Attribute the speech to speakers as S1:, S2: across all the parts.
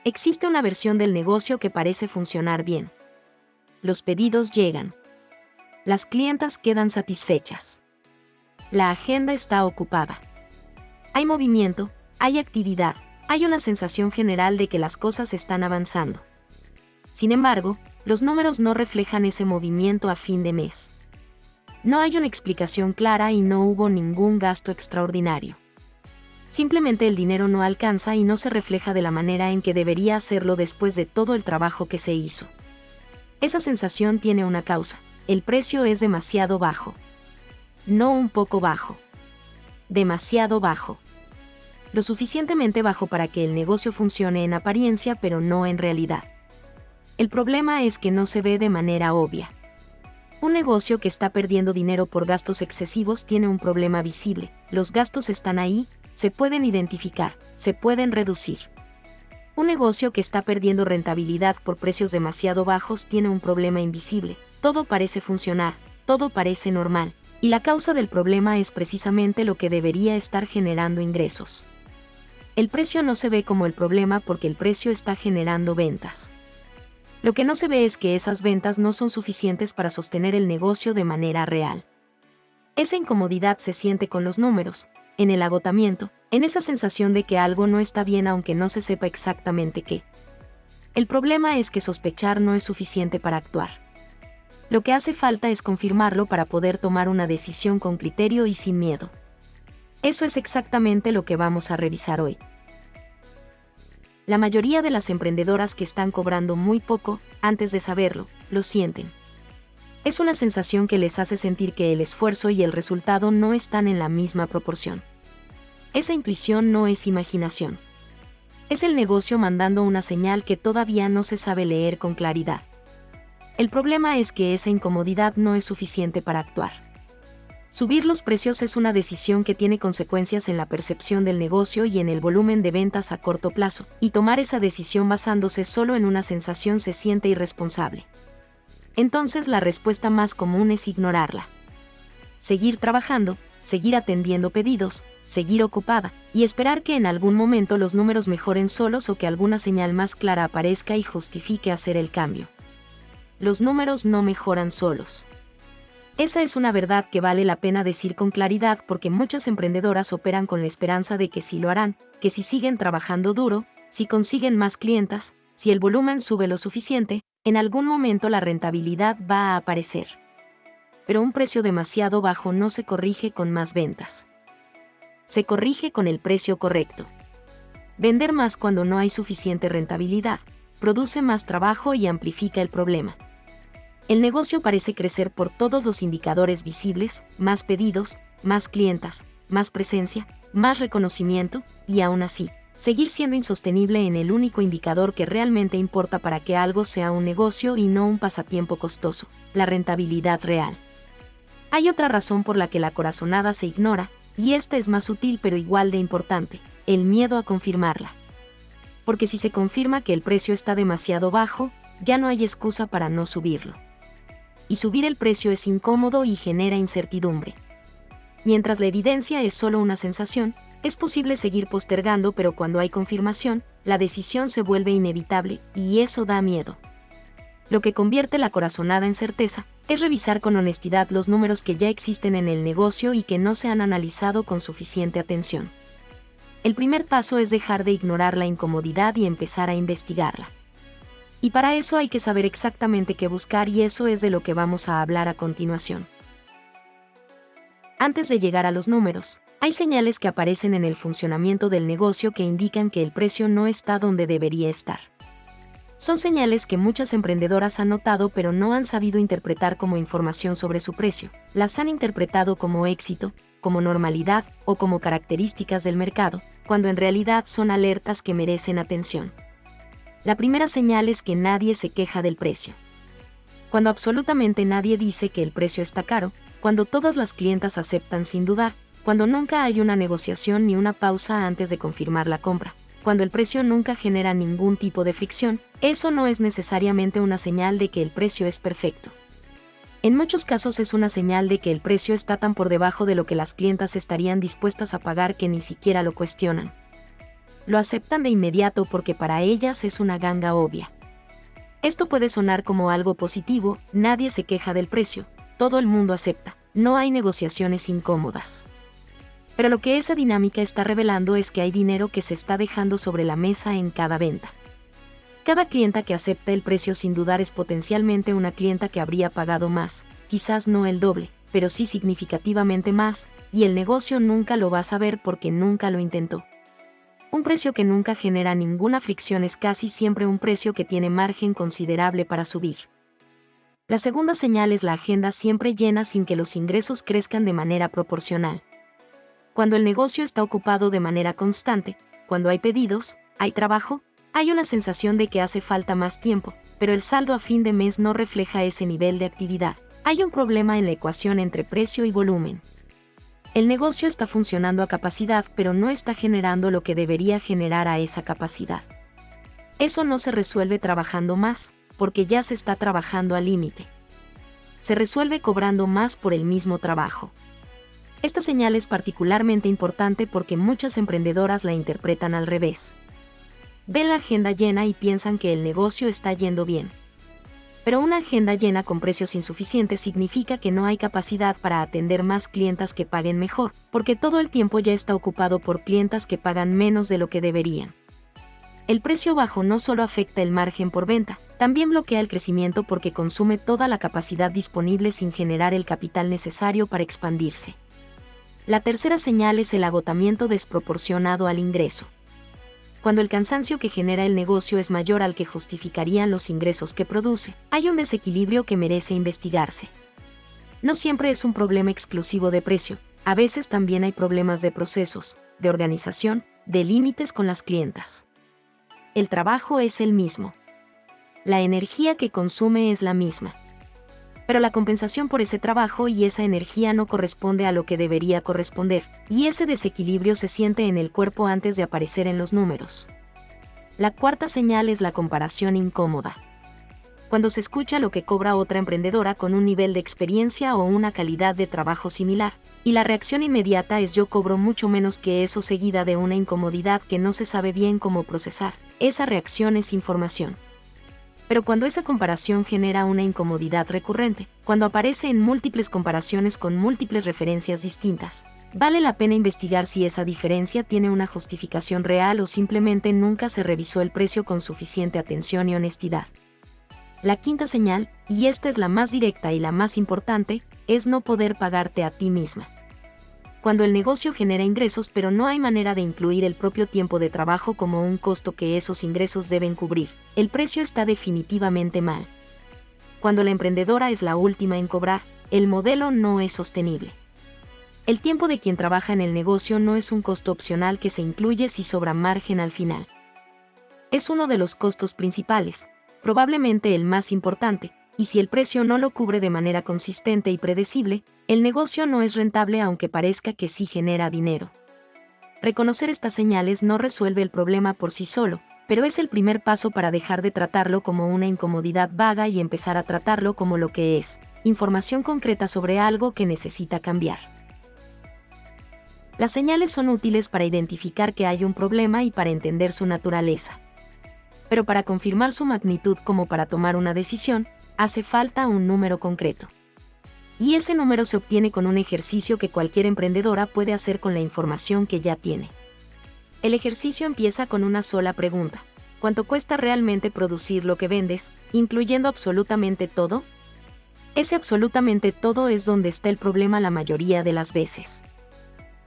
S1: Existe una versión del negocio que parece funcionar bien. Los pedidos llegan. Las clientas quedan satisfechas. La agenda está ocupada. Hay movimiento, hay actividad, hay una sensación general de que las cosas están avanzando. Sin embargo, los números no reflejan ese movimiento a fin de mes. No hay una explicación clara y no hubo ningún gasto extraordinario. Simplemente el dinero no alcanza y no se refleja de la manera en que debería hacerlo después de todo el trabajo que se hizo. Esa sensación tiene una causa: el precio es demasiado bajo. No un poco bajo. Demasiado bajo. Lo suficientemente bajo para que el negocio funcione en apariencia pero no en realidad. El problema es que no se ve de manera obvia. Un negocio que está perdiendo dinero por gastos excesivos tiene un problema visible. Los gastos están ahí, se pueden identificar, se pueden reducir. Un negocio que está perdiendo rentabilidad por precios demasiado bajos tiene un problema invisible. Todo parece funcionar, todo parece normal, y la causa del problema es precisamente lo que debería estar generando ingresos. El precio no se ve como el problema porque el precio está generando ventas. Lo que no se ve es que esas ventas no son suficientes para sostener el negocio de manera real. Esa incomodidad se siente con los números, en el agotamiento, en esa sensación de que algo no está bien aunque no se sepa exactamente qué. El problema es que sospechar no es suficiente para actuar. Lo que hace falta es confirmarlo para poder tomar una decisión con criterio y sin miedo. Eso es exactamente lo que vamos a revisar hoy. La mayoría de las emprendedoras que están cobrando muy poco, antes de saberlo, lo sienten. Es una sensación que les hace sentir que el esfuerzo y el resultado no están en la misma proporción. Esa intuición no es imaginación. Es el negocio mandando una señal que todavía no se sabe leer con claridad. El problema es que esa incomodidad no es suficiente para actuar. Subir los precios es una decisión que tiene consecuencias en la percepción del negocio y en el volumen de ventas a corto plazo, y tomar esa decisión basándose solo en una sensación se siente irresponsable. Entonces la respuesta más común es ignorarla. Seguir trabajando, seguir atendiendo pedidos, seguir ocupada, y esperar que en algún momento los números mejoren solos o que alguna señal más clara aparezca y justifique hacer el cambio. Los números no mejoran solos. Esa es una verdad que vale la pena decir con claridad porque muchas emprendedoras operan con la esperanza de que sí lo harán, que si siguen trabajando duro, si consiguen más clientas, si el volumen sube lo suficiente, en algún momento la rentabilidad va a aparecer. Pero un precio demasiado bajo no se corrige con más ventas. Se corrige con el precio correcto. Vender más cuando no hay suficiente rentabilidad, produce más trabajo y amplifica el problema. El negocio parece crecer por todos los indicadores visibles: más pedidos, más clientas, más presencia, más reconocimiento, y aún así, seguir siendo insostenible en el único indicador que realmente importa para que algo sea un negocio y no un pasatiempo costoso: la rentabilidad real. Hay otra razón por la que la corazonada se ignora, y esta es más sutil pero igual de importante: el miedo a confirmarla. Porque si se confirma que el precio está demasiado bajo, ya no hay excusa para no subirlo. Y subir el precio es incómodo y genera incertidumbre. Mientras la evidencia es solo una sensación, es posible seguir postergando, pero cuando hay confirmación, la decisión se vuelve inevitable, y eso da miedo. Lo que convierte la corazonada en certeza es revisar con honestidad los números que ya existen en el negocio y que no se han analizado con suficiente atención. El primer paso es dejar de ignorar la incomodidad y empezar a investigarla. Y para eso hay que saber exactamente qué buscar, y eso es de lo que vamos a hablar a continuación. Antes de llegar a los números, hay señales que aparecen en el funcionamiento del negocio que indican que el precio no está donde debería estar. Son señales que muchas emprendedoras han notado pero no han sabido interpretar como información sobre su precio. Las han interpretado como éxito, como normalidad o como características del mercado, cuando en realidad son alertas que merecen atención. La primera señal es que nadie se queja del precio. Cuando absolutamente nadie dice que el precio está caro, cuando todas las clientas aceptan sin dudar, cuando nunca hay una negociación ni una pausa antes de confirmar la compra, cuando el precio nunca genera ningún tipo de fricción, eso no es necesariamente una señal de que el precio es perfecto. En muchos casos es una señal de que el precio está tan por debajo de lo que las clientas estarían dispuestas a pagar que ni siquiera lo cuestionan. lo aceptan de inmediato porque para ellas es una ganga obvia. Esto puede sonar como algo positivo, nadie se queja del precio, todo el mundo acepta, no hay negociaciones incómodas. Pero lo que esa dinámica está revelando es que hay dinero que se está dejando sobre la mesa en cada venta. Cada clienta que acepta el precio sin dudar es potencialmente una clienta que habría pagado más, quizás no el doble, pero sí significativamente más, y el negocio nunca lo va a saber porque nunca lo intentó. Un precio que nunca genera ninguna fricción es casi siempre un precio que tiene margen considerable para subir. La segunda señal es la agenda siempre llena sin que los ingresos crezcan de manera proporcional. Cuando el negocio está ocupado de manera constante, cuando hay pedidos, hay trabajo, hay una sensación de que hace falta más tiempo, pero el saldo a fin de mes no refleja ese nivel de actividad. Hay un problema en la ecuación entre precio y volumen. El negocio está funcionando a capacidad, pero no está generando lo que debería generar a esa capacidad. Eso no se resuelve trabajando más, porque ya se está trabajando al límite. Se resuelve cobrando más por el mismo trabajo. Esta señal es particularmente importante porque muchas emprendedoras la interpretan al revés. Ven la agenda llena y piensan que el negocio está yendo bien. Pero una agenda llena con precios insuficientes significa que no hay capacidad para atender más clientas que paguen mejor, porque todo el tiempo ya está ocupado por clientas que pagan menos de lo que deberían. El precio bajo no solo afecta el margen por venta, también bloquea el crecimiento porque consume toda la capacidad disponible sin generar el capital necesario para expandirse. La tercera señal es el agotamiento desproporcionado al ingreso. Cuando el cansancio que genera el negocio es mayor al que justificarían los ingresos que produce, hay un desequilibrio que merece investigarse. No siempre es un problema exclusivo de precio, a veces también hay problemas de procesos, de organización, de límites con las clientas. El trabajo es el mismo. La energía que consume es la misma. Pero la compensación por ese trabajo y esa energía no corresponde a lo que debería corresponder, y ese desequilibrio se siente en el cuerpo antes de aparecer en los números. La cuarta señal es la comparación incómoda. Cuando se escucha lo que cobra otra emprendedora con un nivel de experiencia o una calidad de trabajo similar, y la reacción inmediata es yo cobro mucho menos que eso seguida de una incomodidad que no se sabe bien cómo procesar, esa reacción es información. Pero cuando esa comparación genera una incomodidad recurrente, cuando aparece en múltiples comparaciones con múltiples referencias distintas, vale la pena investigar si esa diferencia tiene una justificación real o simplemente nunca se revisó el precio con suficiente atención y honestidad. La quinta señal, y esta es la más directa y la más importante, es no poder pagarte a ti misma. Cuando el negocio genera ingresos pero no hay manera de incluir el propio tiempo de trabajo como un costo que esos ingresos deben cubrir, el precio está definitivamente mal. Cuando la emprendedora es la última en cobrar, el modelo no es sostenible. El tiempo de quien trabaja en el negocio no es un costo opcional que se incluye si sobra margen al final. Es uno de los costos principales, probablemente el más importante, y si el precio no lo cubre de manera consistente y predecible, el negocio no es rentable aunque parezca que sí genera dinero. Reconocer estas señales no resuelve el problema por sí solo, pero es el primer paso para dejar de tratarlo como una incomodidad vaga y empezar a tratarlo como lo que es, información concreta sobre algo que necesita cambiar. Las señales son útiles para identificar que hay un problema y para entender su naturaleza. Pero para confirmar su magnitud como para tomar una decisión, hace falta un número concreto. Y ese número se obtiene con un ejercicio que cualquier emprendedora puede hacer con la información que ya tiene. El ejercicio empieza con una sola pregunta: ¿cuánto cuesta realmente producir lo que vendes, incluyendo absolutamente todo? Ese absolutamente todo es donde está el problema la mayoría de las veces.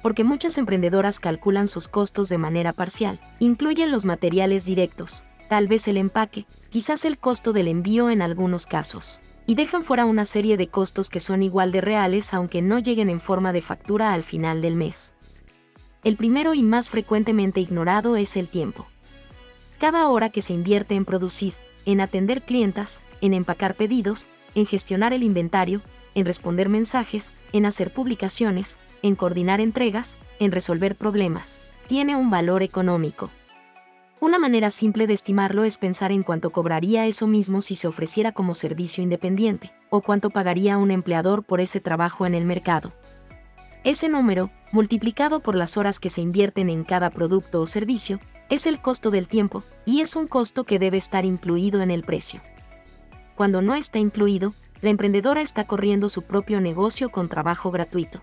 S1: Porque muchas emprendedoras calculan sus costos de manera parcial, incluyen los materiales directos, tal vez el empaque, quizás el costo del envío en algunos casos, y dejan fuera una serie de costos que son igual de reales aunque no lleguen en forma de factura al final del mes. El primero y más frecuentemente ignorado es el tiempo. Cada hora que se invierte en producir, en atender clientas, en empacar pedidos, en gestionar el inventario, en responder mensajes, en hacer publicaciones, en coordinar entregas, en resolver problemas, tiene un valor económico. Una manera simple de estimarlo es pensar en cuánto cobraría eso mismo si se ofreciera como servicio independiente, o cuánto pagaría un empleador por ese trabajo en el mercado. Ese número, multiplicado por las horas que se invierten en cada producto o servicio, es el costo del tiempo, y es un costo que debe estar incluido en el precio. Cuando no está incluido, la emprendedora está corriendo su propio negocio con trabajo gratuito.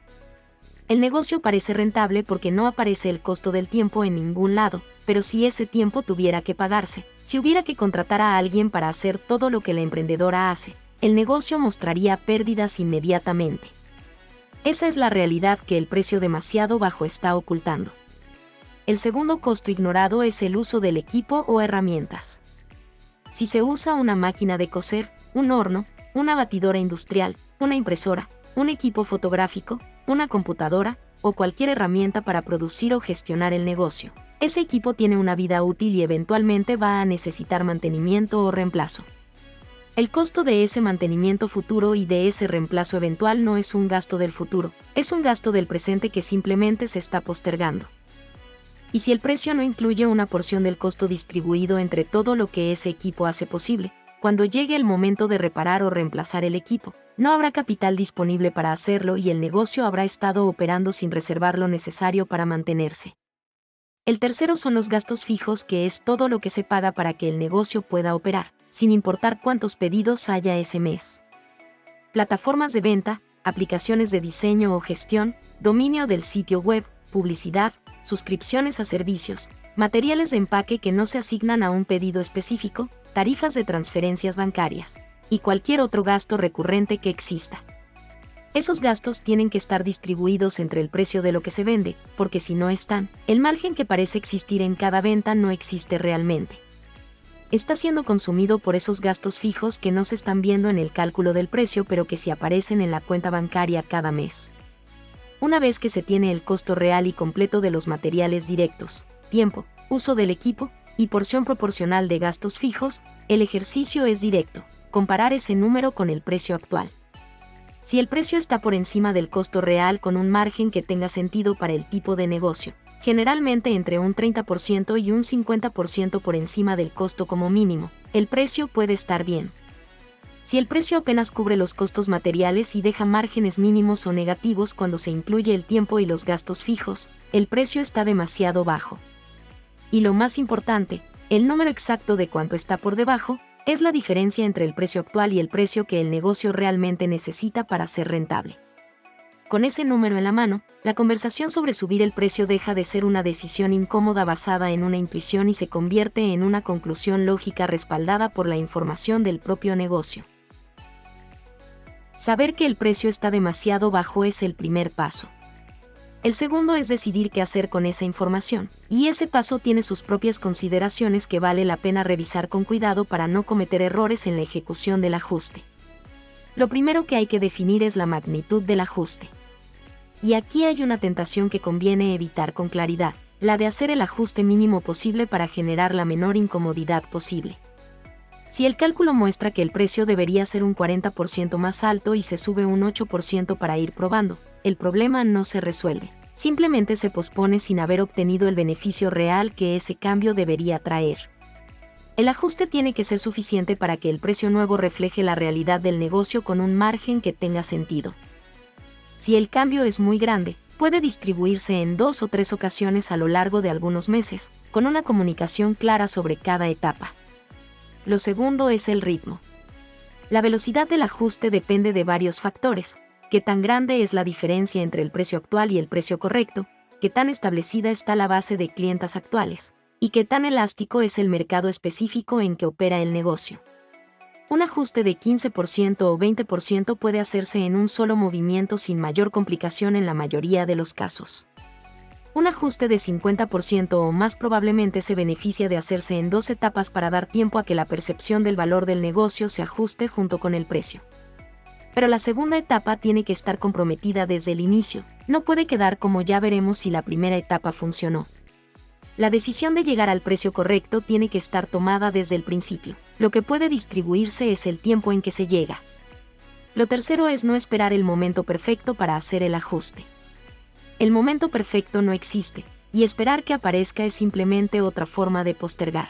S1: El negocio parece rentable porque no aparece el costo del tiempo en ningún lado, pero si ese tiempo tuviera que pagarse, si hubiera que contratar a alguien para hacer todo lo que la emprendedora hace, el negocio mostraría pérdidas inmediatamente. Esa es la realidad que el precio demasiado bajo está ocultando. El segundo costo ignorado es el uso del equipo o herramientas. Si se usa una máquina de coser, un horno, una batidora industrial, una impresora, un equipo fotográfico, una computadora o cualquier herramienta para producir o gestionar el negocio, ese equipo tiene una vida útil y eventualmente va a necesitar mantenimiento o reemplazo. El costo de ese mantenimiento futuro y de ese reemplazo eventual no es un gasto del futuro, es un gasto del presente que simplemente se está postergando. Y si el precio no incluye una porción del costo distribuido entre todo lo que ese equipo hace posible, cuando llegue el momento de reparar o reemplazar el equipo, no habrá capital disponible para hacerlo y el negocio habrá estado operando sin reservar lo necesario para mantenerse. El tercero son los gastos fijos, que es todo lo que se paga para que el negocio pueda operar, sin importar cuántos pedidos haya ese mes. Plataformas de venta, aplicaciones de diseño o gestión, dominio del sitio web, publicidad, suscripciones a servicios, materiales de empaque que no se asignan a un pedido específico, tarifas de transferencias bancarias, y cualquier otro gasto recurrente que exista. Esos gastos tienen que estar distribuidos entre el precio de lo que se vende, porque si no están, el margen que parece existir en cada venta no existe realmente. Está siendo consumido por esos gastos fijos que no se están viendo en el cálculo del precio, pero que sí aparecen en la cuenta bancaria cada mes. Una vez que se tiene el costo real y completo de los materiales directos, tiempo, uso del equipo y porción proporcional de gastos fijos, el ejercicio es directo: comparar ese número con el precio actual. Si el precio está por encima del costo real con un margen que tenga sentido para el tipo de negocio, generalmente entre un 30% y un 50% por encima del costo como mínimo, el precio puede estar bien. Si el precio apenas cubre los costos materiales y deja márgenes mínimos o negativos cuando se incluye el tiempo y los gastos fijos, el precio está demasiado bajo. Y lo más importante, el número exacto de cuánto está por debajo, es la diferencia entre el precio actual y el precio que el negocio realmente necesita para ser rentable. Con ese número en la mano, la conversación sobre subir el precio deja de ser una decisión incómoda basada en una intuición y se convierte en una conclusión lógica respaldada por la información del propio negocio. Saber que el precio está demasiado bajo es el primer paso. El segundo es decidir qué hacer con esa información, y ese paso tiene sus propias consideraciones que vale la pena revisar con cuidado para no cometer errores en la ejecución del ajuste. Lo primero que hay que definir es la magnitud del ajuste. Y aquí hay una tentación que conviene evitar con claridad, la de hacer el ajuste mínimo posible para generar la menor incomodidad posible. Si el cálculo muestra que el precio debería ser un 40% más alto y se sube un 8% para ir probando, el problema no se resuelve. Simplemente se pospone sin haber obtenido el beneficio real que ese cambio debería traer. El ajuste tiene que ser suficiente para que el precio nuevo refleje la realidad del negocio con un margen que tenga sentido. Si el cambio es muy grande, puede distribuirse en 2 o 3 ocasiones a lo largo de algunos meses, con una comunicación clara sobre cada etapa. Lo segundo es el ritmo. La velocidad del ajuste depende de varios factores: qué tan grande es la diferencia entre el precio actual y el precio correcto, qué tan establecida está la base de clientes actuales, y qué tan elástico es el mercado específico en que opera el negocio. Un ajuste de 15% o 20% puede hacerse en un solo movimiento sin mayor complicación en la mayoría de los casos. Un ajuste de 50% o más probablemente se beneficia de hacerse en 2 etapas para dar tiempo a que la percepción del valor del negocio se ajuste junto con el precio. Pero la segunda etapa tiene que estar comprometida desde el inicio, no puede quedar como ya veremos si la primera etapa funcionó. La decisión de llegar al precio correcto tiene que estar tomada desde el principio. Lo que puede distribuirse es el tiempo en que se llega. Lo tercero es no esperar el momento perfecto para hacer el ajuste. El momento perfecto no existe, y esperar que aparezca es simplemente otra forma de postergar.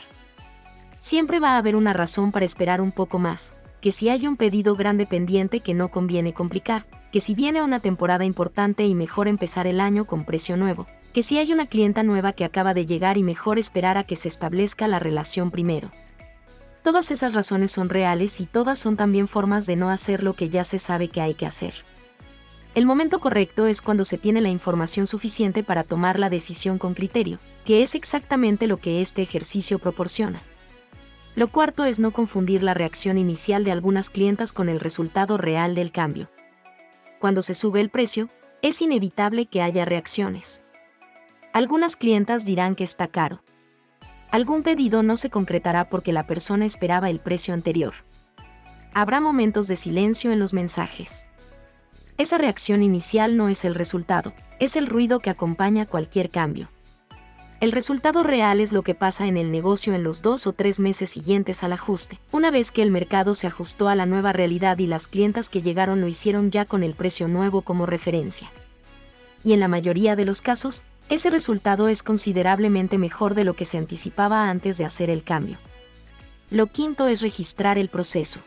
S1: Siempre va a haber una razón para esperar un poco más, que si hay un pedido grande pendiente que no conviene complicar, que si viene una temporada importante y mejor empezar el año con precio nuevo, que si hay una clienta nueva que acaba de llegar y mejor esperar a que se establezca la relación primero. Todas esas razones son reales y todas son también formas de no hacer lo que ya se sabe que hay que hacer. El momento correcto es cuando se tiene la información suficiente para tomar la decisión con criterio, que es exactamente lo que este ejercicio proporciona. Lo cuarto es no confundir la reacción inicial de algunas clientas con el resultado real del cambio. Cuando se sube el precio, es inevitable que haya reacciones. Algunas clientas dirán que está caro. Algún pedido no se concretará porque la persona esperaba el precio anterior. Habrá momentos de silencio en los mensajes. Esa reacción inicial no es el resultado, es el ruido que acompaña cualquier cambio. El resultado real es lo que pasa en el negocio en los 2 o 3 meses siguientes al ajuste, una vez que el mercado se ajustó a la nueva realidad y las clientas que llegaron lo hicieron ya con el precio nuevo como referencia. Y en la mayoría de los casos, ese resultado es considerablemente mejor de lo que se anticipaba antes de hacer el cambio. Lo quinto es registrar el proceso.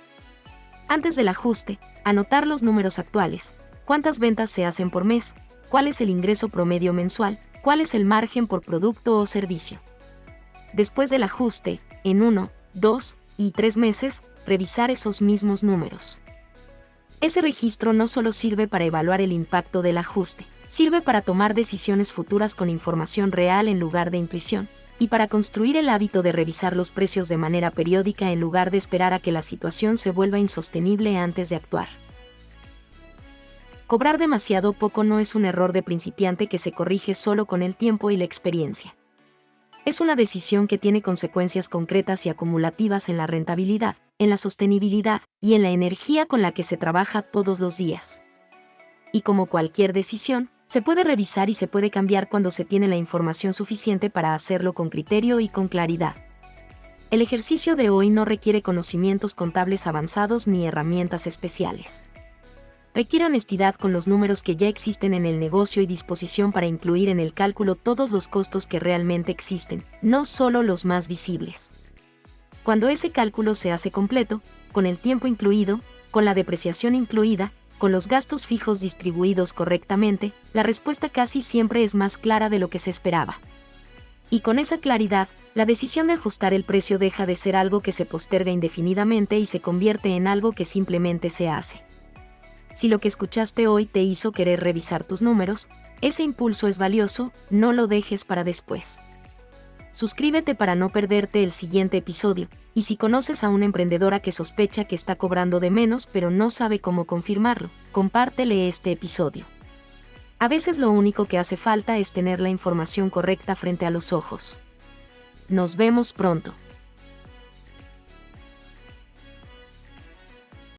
S1: Antes del ajuste, anotar los números actuales, cuántas ventas se hacen por mes, cuál es el ingreso promedio mensual, cuál es el margen por producto o servicio. Después del ajuste, en 1, 2 y 3 meses, revisar esos mismos números. Ese registro no solo sirve para evaluar el impacto del ajuste, sirve para tomar decisiones futuras con información real en lugar de intuición, y para construir el hábito de revisar los precios de manera periódica en lugar de esperar a que la situación se vuelva insostenible antes de actuar. Cobrar demasiado poco no es un error de principiante que se corrige solo con el tiempo y la experiencia. Es una decisión que tiene consecuencias concretas y acumulativas en la rentabilidad, en la sostenibilidad y en la energía con la que se trabaja todos los días. Y como cualquier decisión, se puede revisar y se puede cambiar cuando se tiene la información suficiente para hacerlo con criterio y con claridad. El ejercicio de hoy no requiere conocimientos contables avanzados ni herramientas especiales. Requiere honestidad con los números que ya existen en el negocio y disposición para incluir en el cálculo todos los costos que realmente existen, no solo los más visibles. Cuando ese cálculo se hace completo, con el tiempo incluido, con la depreciación incluida, con los gastos fijos distribuidos correctamente, la respuesta casi siempre es más clara de lo que se esperaba. Y con esa claridad, la decisión de ajustar el precio deja de ser algo que se posterga indefinidamente y se convierte en algo que simplemente se hace. Si lo que escuchaste hoy te hizo querer revisar tus números, ese impulso es valioso, no lo dejes para después. Suscríbete para no perderte el siguiente episodio, y si conoces a una emprendedora que sospecha que está cobrando de menos pero no sabe cómo confirmarlo, compártele este episodio. A veces lo único que hace falta es tener la información correcta frente a los ojos. Nos vemos pronto.